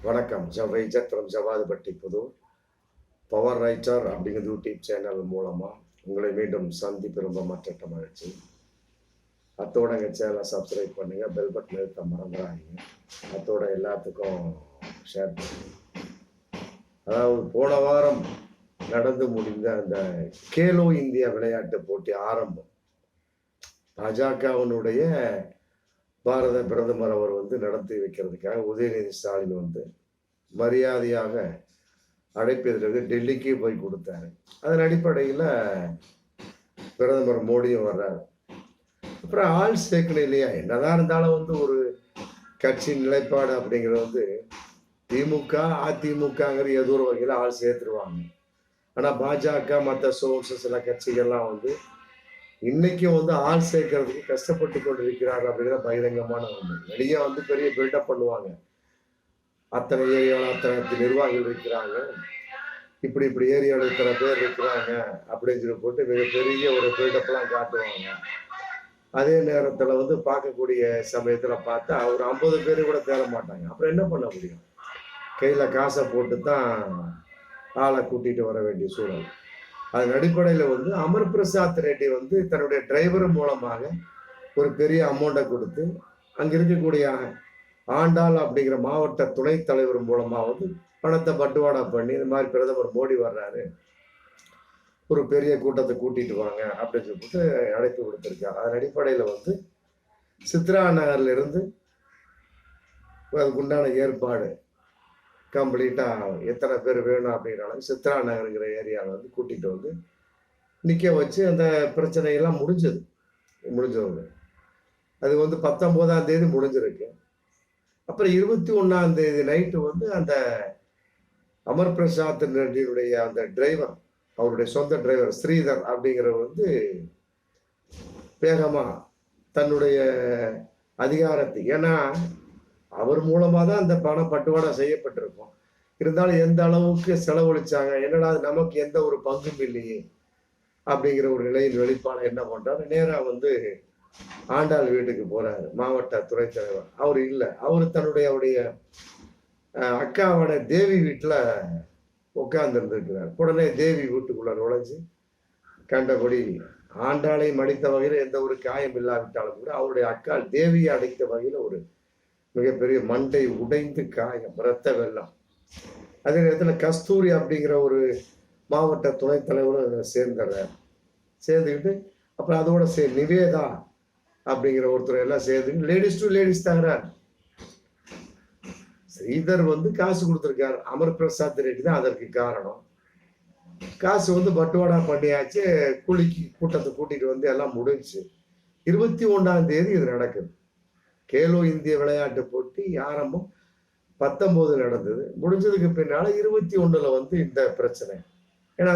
வணக்கம். வைஜத் from Javadupatti Pudur. Power writer அப்படிங்கிற YouTube channel மூலமாக உங்களை மீண்டும் சந்திப்பு ரொம்ப மற்ற மகிழ்ச்சி. அத்தோட எங்கள் சேனலை சப்ஸ்கிரைப் பண்ணுங்கள், பெல் பட்டன் எழுத்த மறந்துடாதீங்க. அத்தோட எல்லாத்துக்கும் ஷேர் பண்ணுங்க. அதாவது போன வாரம் நடந்து முடிந்த அந்த கேலோ இந்தியா விளையாட்டு போட்டி ஆரம்பம். பாஜகவினுடைய பாரத பிரதமர் அவர் நடத்தி வைக்கிறதுக்காக உதயநிதி ஸ்டாலின் மரியாதையாக அழைப்பதற்கு டெல்லிக்கே போய் கொடுத்தாரு. அதன் அடிப்படையில் பிரதமர் மோடியும் வர்றாரு. அப்புறம் ஆள் சேர்க்கணும் இல்லையா? என்னதான் இருந்தாலும் ஒரு கட்சி நிலைப்பாடு அப்படிங்கிறது திமுக அதிமுகங்கிற ஏதோ ஒரு வகையில் ஆள் சேர்த்துருவாங்க. ஆனால் பாஜக மற்ற சில கட்சிகள்லாம் இன்னைக்கும் ஆள் சேர்க்கறதுக்கு கஷ்டப்பட்டு கொண்டிருக்கிறார்கள் அப்படிங்கிற பகிரங்கமான ஒன்று. வெளியே பெரிய பில்டப் பண்ணுவாங்க. அத்தனை ஏரியாவில் அத்தனை நிர்வாகிகள் இருக்கிறாங்க, இப்படி ஏரியாவில் இத்தனை பேர் இருக்கிறாங்க அப்படின்னு சொல்லி போட்டு மிகப்பெரிய ஒரு பில்டப்லாம் காட்டுவாங்க. அதே நேரத்தில் பார்க்கக்கூடிய சமயத்தில் பார்த்தா ஒரு 50 பேர் கூட தேட மாட்டாங்க. அப்புறம் என்ன பண்ண முடியும்? கையில் காசை போட்டு தான் ஆளை கூட்டிகிட்டு வர வேண்டிய சூழல். அதன் அடிப்படையில் அமர் பிரசாத் ரெட்டி தன்னுடைய டிரைவர் மூலமாக ஒரு பெரிய அமௌண்ட்டை கொடுத்து அங்கே இருக்கக்கூடிய ஆண்டாள் அப்படிங்கிற மாவட்ட துணைத் தலைவர் மூலமாக பணத்தை பட்டுவாடா பண்ணி இந்த மாதிரி பிரதமர் மோடி வர்றாரு, ஒரு பெரிய கூட்டத்தை கூட்டிட்டு வாங்க அப்படின்னு சொல்லிட்டு அழைப்பு கொடுத்துருக்காரு. அதன் அடிப்படையில் சித்ரா நகர்ல இருந்து அதுக்குண்டான ஏற்பாடு கம்ப்ளீட்டா எத்தனை பேர் வேணும் அப்படிங்கிறாங்க. சித்ரா நகருங்கிற ஏரியாவில் கூட்டிட்டு நிக்க வச்சு அந்த பிரச்சனையெல்லாம் முடிஞ்சது. அது 19ஆம் தேதி முடிஞ்சிருக்கு. அப்புறம் 21ஆம் தேதி நைட்டு அந்த அமர் பிரசாத் ரெட்டியுடைய அந்த டிரைவர், அவருடைய சொந்த டிரைவர் ஸ்ரீதர் அப்படிங்கிறவர் வேகமா தன்னுடைய அதிகாரத்தை, ஏன்னா அவர் மூலமா தான் அந்த பணம் பட்டுவாடா செய்யப்பட்டிருக்கும், இருந்தாலும் எந்த அளவுக்கு செலவழிச்சாங்க, என்னடா நமக்கு எந்த ஒரு பங்கும் இல்லையே அப்படிங்கிற ஒரு நிலையில் வெளிப்பாடு என்ன பண்றாரு, நேரா ஆண்டாள் வீட்டுக்கு போறாரு. மாவட்ட துறை தலைவர் அவர் இல்லை, அவர் அவருடைய அக்காவோட தேவி வீட்டுல உட்கார்ந்து இருந்திருக்கிறார். உடனே தேவி வீட்டுக்குள்ள நுழைஞ்சு கண்டபடி ஆண்டாளை மடித்த வகையில் எந்த ஒரு காயம் இல்லாவிட்டாலும் கூட அவருடைய அக்கா தேவியை அடைத்த வகையில் ஒரு மிகப்பெரிய மண்டை உடைந்து காயம், ரத்த வெள்ளம். அதே நேரத்தில் கஸ்தூரி அப்படிங்கிற ஒரு மாவட்ட துணைத் தலைவரும் சேர்ந்துக்கிட்டு அப்புறம் அதோட நிவேதா அப்படிங்கிற ஒருத்தர் எல்லாம் சேர்ந்து லேடிஸ் டு லேடிஸ் தகுறார். ஸ்ரீதர் காசு கொடுத்துருக்காரு, அமர் பிரசாத் ரெட்டி தான் அதற்கு காரணம். காசு பட்டுவாடா பண்ணியாச்சு, கூட்டத்தை கூட்டிட்டு எல்லாம் முடிஞ்சு 21ஆம் தேதி இது நடக்குது. கேலோ இந்திய விளையாட்டு போட்டி ஆரம்பம் 19 நடந்தது. முடிஞ்சதுக்கு பின்னால 21ல இந்த பிரச்சனை. ஏன்னா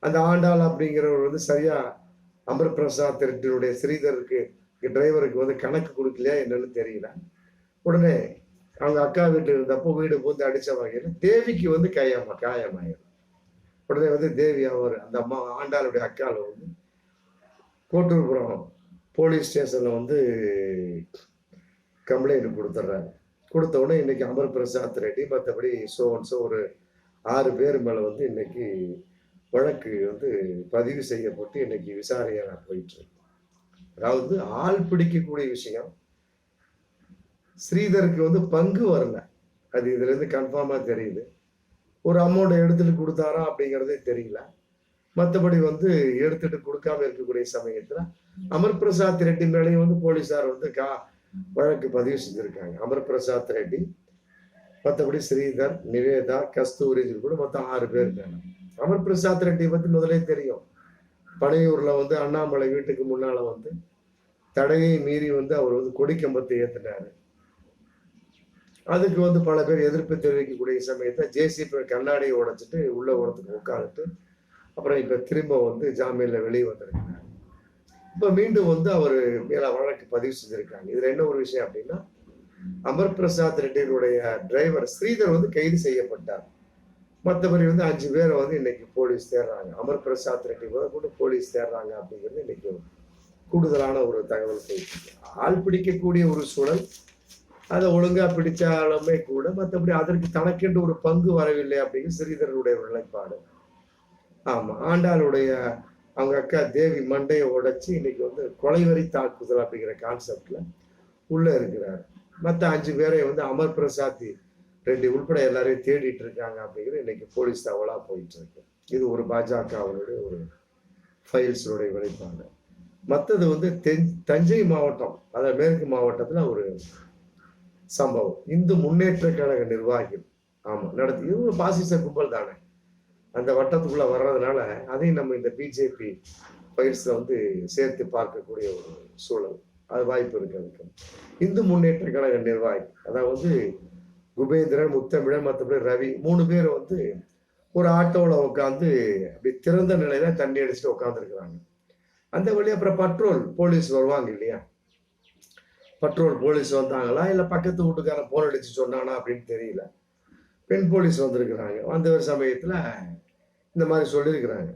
அந்த ஆண்டாள் அப்படிங்கிறவர் சரியா அமர் பிரசாத் ரெட்டியுடைய ஸ்ரீதருக்கு டிரைவருக்கு கணக்கு கொடுக்கலையா என்னன்னு தெரியல. உடனே அவங்க அக்கா வீட்டு இருந்தப்போ வீடு அடிச்ச வகையில் தேவிக்கு காயமாயிரும். உடனே தேவி அவர் அந்த அம்மா ஆண்டாளுடைய அக்கால கோட்டூர்புரம் போலீஸ் ஸ்டேஷன்ல கம்ப்ளைண்ட் கொடுத்துட்றாரு. கொடுத்த உடனே இன்னைக்கு அமர் பிரசாத் ரெட்டி மற்றபடி ஒரு 6 பேர் மேல இன்னைக்கு வழக்கு பதிவு செய்யப்பட்டு இன்னைக்கு விசாரணை போயிட்டு இருக்கு. அதாவது ஆள் பிடிக்கக்கூடிய விஷயம். ஸ்ரீதருக்கு பங்கு வரல, அது இதுல இருந்து கன்ஃபார்மா தெரியுது. ஒரு அமௌண்ட் எடுத்துட்டு கொடுத்தாரா அப்படிங்கிறதே தெரியல. மற்றபடி எடுத்துட்டு கொடுக்காம இருக்கக்கூடிய சமயத்துல அமர் பிரசாத் ரெட்டி மேலேயும் போலீஸார் வழக்கு பதிவு செஞ்சிருக்காங்க. அமர் பிரசாத் ரெட்டி மற்றபடி ஸ்ரீதர், நிவேதா, கஸ்தூரி கூட மொத்தம் 6 பேர் இருக்காங்க. அமர் பிரசாத் ரெட்டி பத்தி முதலே தெரியும். பனையூர்ல அண்ணாமலை வீட்டுக்கு முன்னால தடையை மீறி அவர் கொடிக்கம்பத்தை ஏத்தினாரு. அதுக்கு பல பேர் எதிர்ப்பு தெரிவிக்கக்கூடிய சமயத்தை ஜேசிபி கண்ணாடியை உடைச்சிட்டு உள்ள ஓரத்துக்கு உட்காந்துட்டு அப்புறம் இப்ப திரும்ப ஜாமீன்ல வெளியே வந்திருக்கிறார். இப்ப மீண்டும் அவர் மேல வழக்கு பதிவு செஞ்சிருக்காங்க. இதுல என்ன ஒரு விஷயம் அப்படின்னா, அமர் பிரசாத் ரெட்டியினுடைய டிரைவர் ஸ்ரீதர் கைது செய்யப்பட்டார். மற்றபடி 5 பேரை இன்னைக்கு போலீஸ் தேடுறாங்க. அமர் பிரசாத் ரெட்டி கூட போலீஸ் தேடுறாங்க அப்படிங்கிறது இன்னைக்கு கூடுதலான ஒரு தகவல் போயிட்டு. ஆள் பிடிக்கக்கூடிய ஒரு சூழல். அதை ஒழுங்கா பிடிச்சாலுமே கூட மற்றபடி அதற்கு தனக்கென்று ஒரு பங்கு வரவில்லை அப்படிங்கிற ஸ்ரீதரனுடைய ஒரு நிலைப்பாடு. ஆமா, ஆண்டாளுடைய அவங்க அக்கா தேவி மண்டையை உடைச்சு இன்னைக்கு வந்து கொலைவரி தாக்குதல் அப்படிங்கிற கான்செப்ட்ல உள்ள இருக்கிறார். மற்ற 5 பேரை வந்து அமர் பிரசாத் ரெட்டி உள்பட எல்லாரையும் தேடிட்டு இருக்காங்க அப்படிங்கிற இன்னைக்கு போலீஸ் தகவலா போயிட்டு இருக்கு. இது ஒரு பாஜகவினுடைய ஒரு ஃபைல்ஸுடைய வெளிப்பாடு. மற்றது வந்து தஞ்சை மாவட்டம், அதாவது மேற்கு மாவட்டத்துல ஒரு சம்பவம். இந்து முன்னேற்ற கழக நிர்வாகிகள் நடத்தி, இது ஒரு பாசிச கும்பல் தானே, அந்த வட்டத்துக்குள்ள வர்றதுனால அதையும் நம்ம இந்த பிஜேபி பயிற்சியில வந்து சேர்த்து பார்க்கக்கூடிய ஒரு சூழல், அது வாய்ப்பு இருக்கு. அதுக்கு இந்து முன்னேற்ற கழக நிர்வாகி, அதாவது குபேந்திரன், முத்தமிழன், மற்றபடி ரவி 3 பேர் வந்து ஒரு ஆட்டோவில் உட்காந்து அப்படி திறந்த நிலையில தண்ணி அடிச்சுட்டு உட்காந்துருக்குறாங்க. அந்த வழி அப்புறம் பட்ரோல் போலீஸ் வருவாங்க இல்லையா, பட்ரோல் போலீஸ் வந்தாங்களா இல்லை பக்கத்து வீட்டுக்காரன் போன் அடிச்சு சொன்னானா அப்படின்னு தெரியல. பெண் போலீஸ் வந்திருக்கிறாங்க. வந்த ஒரு சமயத்தில் இந்த மாதிரி சொல்லியிருக்கிறாங்க,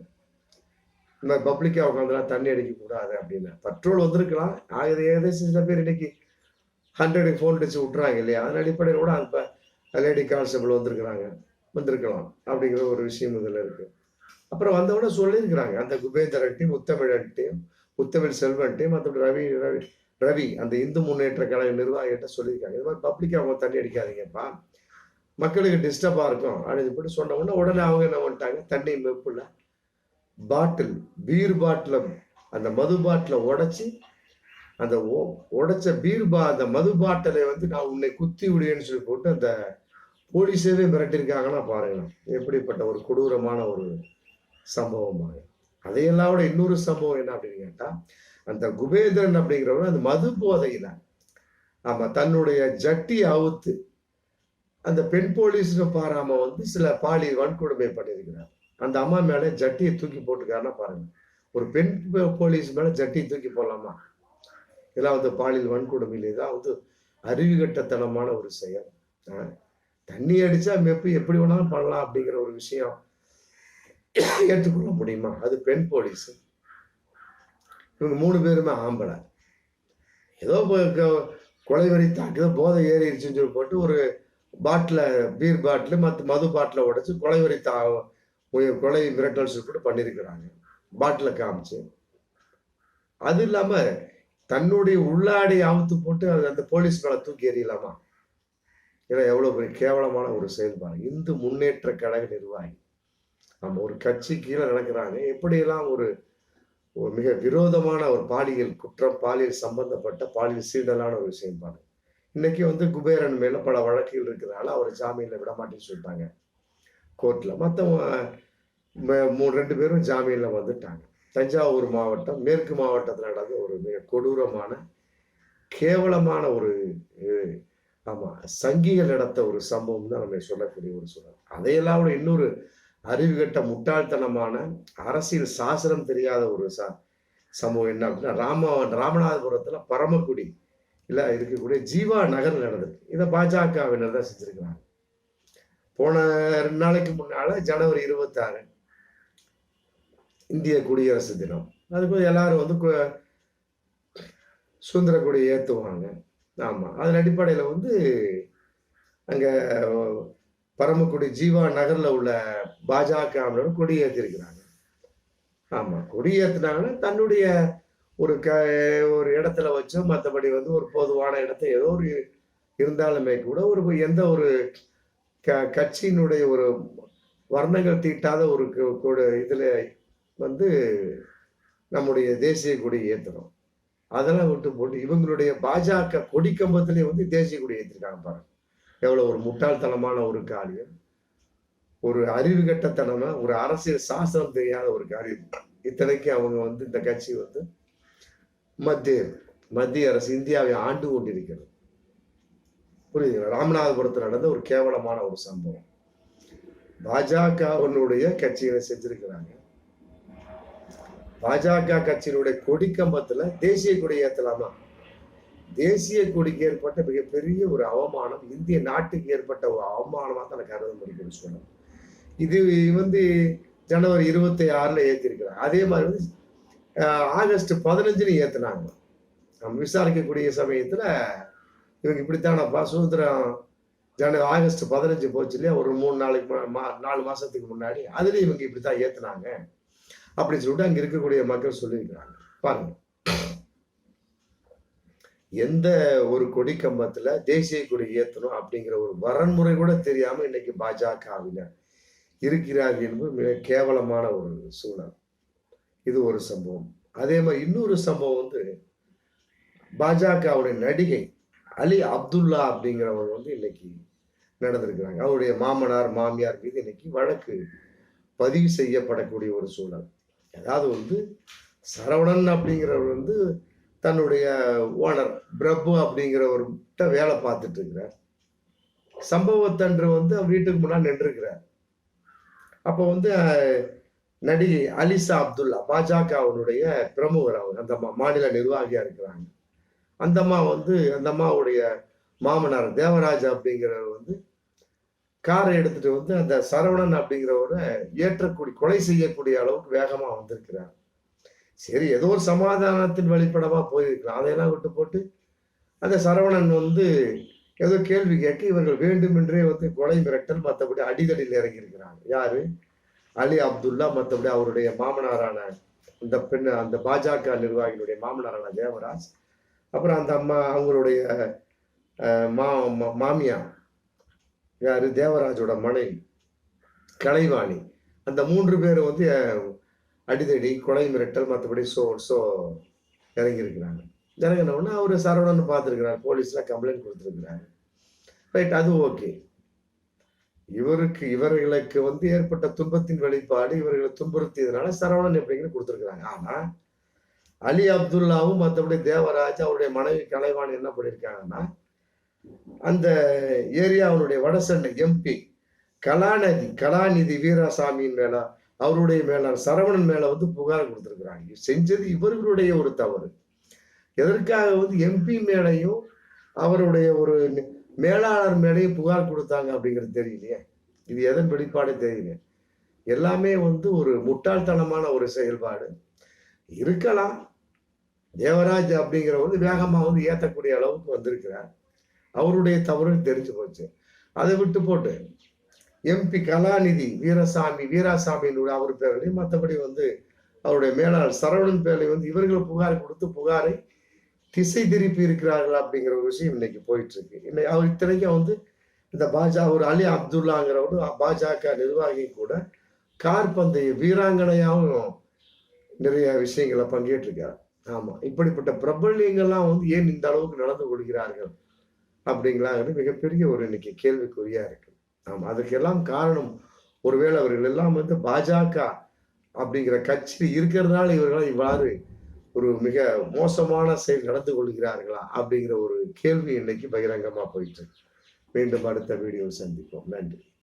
இந்த மாதிரி பப்ளிக்காக உட்காந்துலாம் தண்ணி அடிக்கக்கூடாது அப்படின்னு. பட்ரோல் வந்திருக்கலாம், ஏகദേശம் சில பேர் இன்னைக்கு 100 ஃபோன் அடிச்சு விட்டுறாங்க இல்லையா, அதன் அடிப்படையில் கூட அந்த லேடி கான்ஸ்டபிள் வந்திருக்கலாம் அப்படிங்கிற ஒரு விஷயம் இதில் இருக்கு. அப்புறம் வந்தவுடனே சொல்லியிருக்கிறாங்க, அந்த குபேந்திரன்ட்டையும் முத்தமிழன்ட்டையும் முத்தமிழ் செல்வன்ட்டையும் மற்றபடி ரவி அந்த இந்து முன்னேற்ற கழக நிர்வாகிகிட்ட சொல்லியிருக்காங்க, இது மாதிரி பப்ளிக்காக அவங்க தண்ணி அடிக்காதீங்கப்பா, மக்களுக்கு டிஸ்டர்பாக இருக்கும் அப்படின்னு சொல்லிட்டு சொன்ன உடனே அவங்க என்ன பண்ணிட்டாங்க, தண்ணி மெப்புல பாட்டில், பீர் பாட்டில், அந்த மது பாட்டிலை உடைச்சி, அந்த உடைச்ச அந்த மது பாட்டிலை வந்து நான் உன்னை குத்தி விடுவேன்னு சொல்லி போட்டு அந்த போலீஸவே மிரட்டிருக்காங்கன்னா பாருங்களேன், எப்படிப்பட்ட ஒரு கொடூரமான ஒரு சம்பவமாக. அதையெல்லாம் விட இன்னொரு சம்பவம் என்ன அப்படின்னு கேட்டா, அந்த குபேந்திரன் அப்படிங்கிறவர் அந்த மது போதையில தன்னுடைய ஜட்டி அவுத்து அந்த பெண் போலீஸ்னு பாராம வந்து சில பாலியல் வன்கொடுமை பண்ணியிருக்கிறார். அந்த அம்மா மேல ஜட்டியை தூக்கி போட்டுக்காருன்னா பாருங்க, ஒரு பெண் போலீஸ் மேல ஜட்டியை தூக்கி போடலாமா? இதெல்லாம் வந்து பாலியல் வன்கொடுமையிலே தான் வந்து அறிவுகட்டத்தனமான ஒரு செயல். தண்ணி அடிச்சா மெப்பு எப்படி வேணாலும் பண்ணலாம் அப்படிங்கிற ஒரு விஷயம் ஏற்றுக்கொள்ள முடியுமா? அது பெண் போலீஸ். இவங்க 3 பேருமே ஆம்பளை. ஏதோ கொலைவரி தாக்குதோ போதை ஏறிடுச்சுன்னு சொல்லி போட்டு ஒரு பாட்டில, பீர் பாட்டில் மற்ற மது பாட்டில உடைச்சு கொலை மிரட்டல் சொல்லி பண்ணியிருக்கிறாங்க, பாட்டில காமிச்சு. அது இல்லாம தன்னுடைய உள்ளாடை அவுத்து போட்டு அந்த போலீஸ் மேல தூக்கி எறியலாமா? ஏன்னா எவ்வளவு பெரிய கேவலமான ஒரு செயல்பாடு. இந்து முன்னேற்ற கழக நிர்வாகி ஒரு கட்சி கீழே நடக்கிறாங்க. எப்படியெல்லாம் ஒரு மிக விரோதமான ஒரு பாலியல் குற்றம், பாலியல் சம்பந்தப்பட்ட பாலியல் சீண்டலான ஒரு செயல்பாடு. இன்னைக்கு வந்து குபேரன் மேல பல வழக்குகள் இருக்கிறதுனால அவர் ஜாமீன்ல விட மாட்டேன்னு சொல்லிட்டாங்க கோர்ட்ல. மற்றவங்க 2 பேரும் ஜாமீன்ல வந்துட்டாங்க. தஞ்சாவூர் மாவட்டம் மேற்கு மாவட்டத்தில் நடந்த ஒரு மிக கொடூரமான கேவலமான ஒரு சங்கிகள் நடத்த ஒரு சம்பவம் தான் நம்ம சொல்லக்கூடிய ஒரு சூழல். அதையெல்லாம் விட இன்னொரு அறிவுகட்ட முட்டாள்தனமான அரசியல் சாசனம் தெரியாத ஒரு சம்பவம் என்ன அப்படின்னா, ராமநாதபுரத்துல பரமக்குடி இருக்கக்கூடிய ஜீவா நகர் நடந்திருக்கு. இதை பாஜகவினர் தான் செஞ்சிருக்கிறாங்க. போன 2 நாளைக்கு முன்னால ஜனவரி 26 இந்திய குடியரசு தினம். அதுக்கு எல்லாரும் வந்து சுதந்திர கொடி ஏற்றுவாங்க. அதன் அடிப்படையில வந்து அங்க பரமக்குடி ஜீவா நகர்ல உள்ள பாஜக கொடி ஏற்றிருக்கிறாங்க. கொடி ஏற்றினாங்கன்னா தன்னுடைய ஒரு இடத்துல வச்சோ, மற்றபடி வந்து ஒரு பொதுவான இடத்த ஏதோ ஒரு இருந்தாலுமே கூட எந்த ஒரு கட்சியினுடைய ஒரு வர்ணங்கள் தீட்டாத ஒரு இதுல வந்து நம்முடைய தேசிய கொடி ஏற்றுறோம். அதெல்லாம் விட்டு போட்டு இவங்களுடைய பாஜக கொடி கம்பத்திலே வந்து தேசிய கொடி ஏற்றிருக்காங்க பாருங்க. எவ்வளவு ஒரு முட்டாள்தனமான ஒரு காரியம், ஒரு அறிவுகட்டத்தனமா, ஒரு அரசியல் சாசனம் தெரியாத ஒரு காரியம். இத்தனைக்கு அவங்க வந்து இந்த கட்சி வந்து மத்திய அரசு இந்தியாவை ஆண்டு கொண்டிருக்கிறது. புரியுதுங்களா? ராமநாதபுரத்தில் நடந்த ஒரு கேவலமான ஒரு சம்பவம். பாஜகவினுடைய கட்சிகளை செஞ்சிருக்கிறாங்க. பாஜக கட்சியினுடைய கொடி கம்பத்துல தேசிய கொடி ஏற்றலாமா? தேசிய கொடிக்கு ஏற்பட்ட மிகப்பெரிய ஒரு அவமானம், இந்திய நாட்டுக்கு ஏற்பட்ட ஒரு அவமானமா தான் கருத முடியும்னு சொன்னோம். இது வந்து ஜனவரி 26 ஏற்றிருக்கிறாங்க. அதே மாதிரி வந்து ஆகஸ்ட் 15 ஏற்றினாங்க. நம்ம விசாரிக்கக்கூடிய சமயத்துல இவங்க இப்படித்தானப்பா சுதந்திரம் ஆகஸ்ட் 15 போச்சு இல்லையா, ஒரு 3 நாளைக்கு 4 மாசத்துக்கு முன்னாடி, அதுலயும் இவங்க இப்படித்தான் ஏத்துனாங்க அப்படின்னு சொல்லிட்டு அங்க இருக்கக்கூடிய மக்கள் சொல்லியிருக்கிறாங்க. பாருங்க, எந்த ஒரு கொடி கம்பத்துல தேசிய கொடி ஏத்தணும் அப்படிங்கிற ஒரு வரன்முறை கூட தெரியாம இன்னைக்கு பாஜகவினர் இருக்கிறார்கள் என்பது மிக கேவலமான ஒரு சூழல். இது ஒரு சம்பவம். அதே மாதிரி இன்னொரு சம்பவம் வந்து பாஜகவுடைய நடிகை அலி அப்துல்லா அப்படிங்கிறவர் வந்து இன்னைக்கு நடந்திருக்கிறாங்க. அவருடைய மாமனார் மாமியார் மீது இன்னைக்கு வழக்கு பதிவு செய்யப்படக்கூடிய ஒரு சூழல். அதாவது வந்து சரவணன் அப்படிங்கிறவர் வந்து தன்னுடைய ஓனர் பிரபு அப்படிங்கிறவர்கிட்ட வேலை பார்த்துட்டு இருக்கிறார். சம்பவத்தன்று வந்து வீட்டுக்கு முன்னாடி நின்றுருக்கிறார். அப்போ வந்து நடிகை அலிசா அப்துல்லா பாஜகவினுடைய பிரமுகர், அவர் அந்த மாநில நிர்வாகியா இருக்கிறாங்க. அந்த அம்மாவுடைய மாமனார் தேவராஜ் அப்படிங்கிறவர் வந்து காரை எடுத்துட்டு வந்து அந்த சரவணன் அப்படிங்கிறவரை கொலை செய்யக்கூடிய அளவுக்கு வேகமா வந்திருக்கிறார். சரி, ஏதோ ஒரு சமாதானத்தின் வெளிப்படமா போயிருக்கலாம். அதையெல்லாம் விட்டு போட்டு அந்த சரவணன் வந்து ஏதோ கேள்வி கேட்க இவர்கள் வேண்டுமென்றே வந்து கொலை மிரட்டல், மற்றபடி அடிதடியில் இறங்கி இருக்கிறாங்க. யாரு? அலி அப்துல்லா, மற்றபடி அவருடைய மாமனாரான அந்த பாஜக நிர்வாகிகளுடைய மாமனாரான தேவராஜ், அப்புறம் அந்த அம்மா அவங்களுடைய மாமியா யாரு, தேவராஜோட மனைவி கலைவாணி, அந்த 3 பேரும் வந்து அடிதடி கொலை மிரட்டல் மற்றபடி இறங்கியிருக்கிறாங்க. இறங்கினவுடனே அவர் சரவணன் பார்த்துருக்கிறார், போலீஸ்ல கம்ப்ளைண்ட் கொடுத்துருக்கிறாரு. ரைட், அது ஓகே. இவர்களுக்கு வந்து ஏற்பட்ட துன்பத்தின் வெளிப்பாடு, இவர்களை துன்புறுத்தியதுனால சரவணன் எப்படிங்கிற கொடுத்துருக்குறாங்க. ஆனா அலி அப்துல்லாவும் மற்றபடி தேவராஜ் அவருடைய மனைவி கலைவாணி என்ன பண்ணியிருக்காங்கன்னா, அந்த ஏரியாவுடைய வடசென்னை எம்பி கலாநிதி வீராசாமியின் மேல, அவருடைய மேல சரவணன் மேல வந்து புகார் கொடுத்திருக்கிறாங்க. செஞ்சது இவர்களுடைய ஒரு தவறு. எதற்காக வந்து எம்பி மேலையும் அவருடைய ஒரு மேலாளர் மேலையும் புகார் கொடுத்தாங்க அப்படிங்கிறது தெரியலையே. இது எதன் வெளிப்பாடு தெரியல. எல்லாமே வந்து ஒரு முட்டாள்தனமான ஒரு செயல்பாடு இருக்கலாம். தேவராஜ் அப்படிங்கிறவர் வேகமா வந்து ஏத்தக்கூடிய அளவுக்கு வந்திருக்கிறார். அவருடைய தவறுன்னு தெரிஞ்சு போச்சு. அதை விட்டு போட்டு எம்பி கலாநிதி வீராசாமியினுடைய அவர் பேர்லையும், மற்றபடி வந்து அவருடைய மேலாளர் சரவணன் பேர்லையும் வந்து இவர்கள் புகார் கொடுத்து புகாரை திசை திருப்பி இருக்கிறார்கள் அப்படிங்கிற ஒரு விஷயம் இன்னைக்கு போயிட்டு இருக்கு. இன்னைக்கு அவர் இத்தனைக்கும் வந்து இந்த ஒரு அலி அப்துல்லாங்கிறவர் பாஜக நிர்வாகி கூட கார் பந்தய வீராங்கனையாவும் நிறைய விஷயங்களை பங்கேற்றிருக்கார். ஆமா, இப்படிப்பட்ட பிரபல்யங்கள்லாம் வந்து ஏன் இந்த அளவுக்கு நடந்து கொள்கிறார்கள் அப்படிங்களாங்கிறது மிகப்பெரிய ஒரு இன்னைக்கு கேள்விக்குறியா இருக்கு. ஆமா, அதுக்கெல்லாம் காரணம் ஒருவேளை அவர்கள் எல்லாம் வந்து பாஜக அப்படிங்கிற கட்சி இருக்கிறதுனால இவர்கள் இவ்வாறு ஒரு மிக மோசமான செயல் நடந்து கொள்கிறார்களா அப்படிங்கிற ஒரு கேள்வி இன்னைக்கு பகிரங்கமா போயிட்டு. மீண்டும் அடுத்த வீடியோ சந்திப்போம். நன்றி.